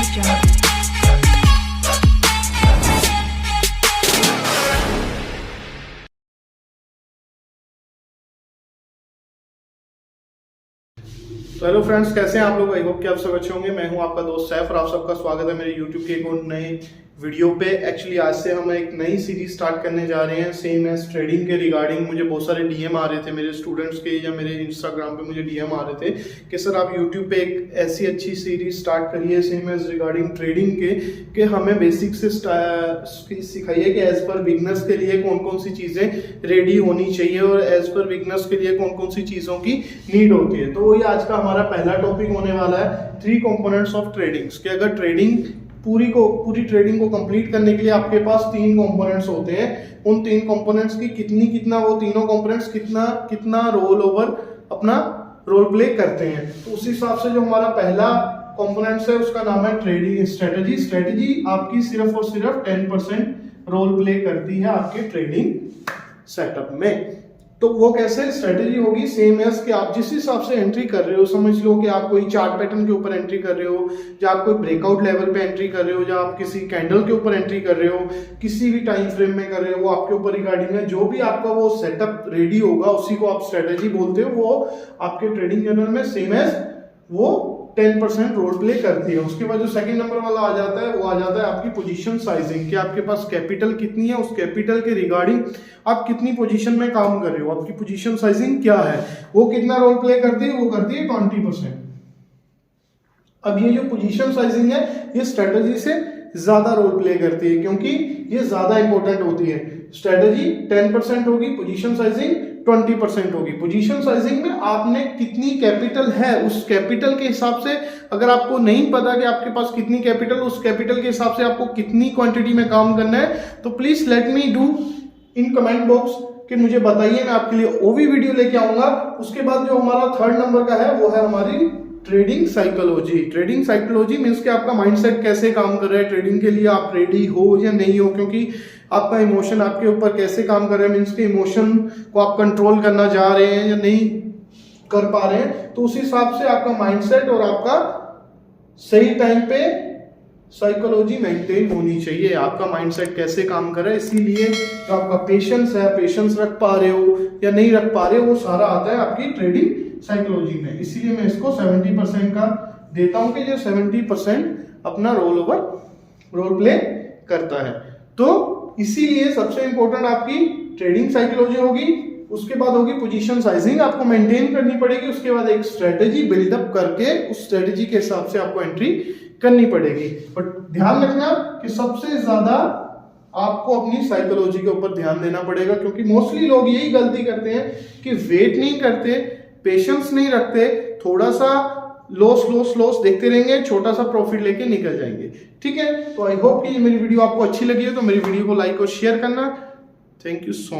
Jungle. तो hello friends, कैसे हैं आप लोग। आई होप कि आप सब अच्छे होंगे। मैं हूं आपका दोस्त सैफ और आप सबका स्वागत है मेरे यूट्यूब के एक और नए वीडियो पे। एक्चुअली आज से हम एक नई सीरीज स्टार्ट करने जा रहे हैं सेम एज ट्रेडिंग के रिगार्डिंग। मुझे बहुत सारे डीएम आ रहे थे मेरे स्टूडेंट्स के या मेरे इंस्टाग्राम पे मुझे डीएम आ रहे थे कि सर आप यूट्यूब पे एक ऐसी अच्छी सीरीज स्टार्ट करिए सेम एज रिगार्डिंग ट्रेडिंग के कि हमें बेसिक से सिखाइए कि एज पर बिगनर्स के लिए कौन कौन सी चीज़ें रेडी होनी चाहिए और एज पर बिगनर्स के लिए कौन कौन सी चीज़ों की नीड होती है। तो वही आज का हमारा पहला टॉपिक होने वाला है 3 कंपोनेंट्स ऑफ ट्रेडिंग्स। कि अगर ट्रेडिंग पूरी ट्रेडिंग को कंप्लीट करने के लिए आपके पास 3 कंपोनेंट्स होते हैं, उन 3 कंपोनेंट्स की कितना वो तीनों कंपोनेंट्स कितना रोल ओवर अपना रोल प्ले करते हैं। तो उस हिसाब से जो हमारा पहला कंपोनेंट्स है उसका नाम है ट्रेडिंग स्ट्रेटजी। स्ट्रेटजी आपकी सिर्फ और सिर्फ 10% रोल प्ले करती है आपके ट्रेडिंग सेटअप में। तो वो कैसे स्ट्रेटेजी होगी, सेम एज कि आप जिस हिसाब से एंट्री कर रहे हो, समझ लो कि आप कोई चार्ट पैटर्न के ऊपर एंट्री कर रहे हो, या आप कोई ब्रेकआउट लेवल पे एंट्री कर रहे हो, या आप किसी कैंडल के ऊपर एंट्री कर रहे हो, किसी भी टाइम फ्रेम में कर रहे हो, वो आपके ऊपर रिगार्डिंग है। जो भी आपका वो सेटअप रेडी होगा उसी को आप स्ट्रेटेजी बोलते हो। वो आपके ट्रेडिंग जर्नल में सेम एज वो 10% रोल प्ले करती है। उसके बाद जो सेकंड नंबर वाला आ जाता है वो आ जाता है आपकी पोजीशन साइजिंग। कि आपके पास कैपिटल कितनी है, उस कैपिटल के रिगार्डिंग आप कितनी पोजीशन में काम कर रहे हो, आपकी पोजीशन साइजिंग क्या है, वो कितना रोल प्ले करती है, वो करती है 20%। अब ये जो पोजीशन साइजिंग है ये स्ट्रेटजी से ज्यादा रोल प्ले करती है क्योंकि ये ज्यादा इंपॉर्टेंट होती है। स्ट्रेटजी 10% होगी, पोजीशन साइजिंग 20% होगी। पोजीशन साइजिंग में आपने कितनी कैपिटल है उस कैपिटल के हिसाब से, अगर आपको नहीं पता कि आपके पास कितनी कैपिटल, उस कैपिटल के हिसाब से आपको कितनी क्वांटिटी में काम करना है, तो please let me do in comment box कि मुझे बताइए, मैं आपके लिए वो भी वीडियो लेके आऊंगा। उसके बाद जो हमारा थर्ड नंबर का है वो है हमारी trading psychology. Trading psychology means कि आपका माइंडसेट कैसे काम कर रहा है ट्रेडिंग के लिए, आप रेडी हो या नहीं हो, क्योंकि आपका इमोशन आपके ऊपर कैसे काम कर रहा है, मीन्स के इमोशन को आप कंट्रोल करना जा रहे हैं या नहीं कर पा रहे हैं। तो उस हिसाब से आपका माइंडसेट और आपका सही टाइम पे साइकोलॉजी मेंटेन होनी चाहिए। आपका माइंडसेट कैसे काम कर रहा है, इसीलिए जो आपका पेशेंस है, पेशेंस रख पा रहे हो या नहीं रख पा रहे हो, वो सारा आता है आपकी ट्रेडिंग साइकोलॉजी में। इसीलिए मैं इसको 70% का देता हूं कि जो 70% अपना रोल प्ले करता है। तो इसीलिए सबसे इंपॉर्टेंट आपकी ट्रेडिंग साइकोलॉजी होगी, उसके बाद होगी पोजीशन साइजिंग आपको मेंटेन करनी पड़ेगी, उसके बाद एक स्ट्रेटेजी बिल्डअप करके उस स्ट्रेटेजी के हिसाब से आपको एंट्री करनी पड़ेगी। बट ध्यान रखना कि सबसे ज्यादा आपको अपनी साइकोलॉजी के ऊपर ध्यान देना पड़ेगा, क्योंकि मोस्टली लोग यही गलती करते हैं कि वेट नहीं करते, पेशेंस नहीं रखते, थोड़ा सा लॉस देखते रहेंगे, छोटा सा प्रॉफिट लेके निकल जाएंगे। ठीक है, तो आई होप कि ये मेरी वीडियो आपको अच्छी लगी है, तो मेरी वीडियो को लाइक और शेयर करना। Thank you so much.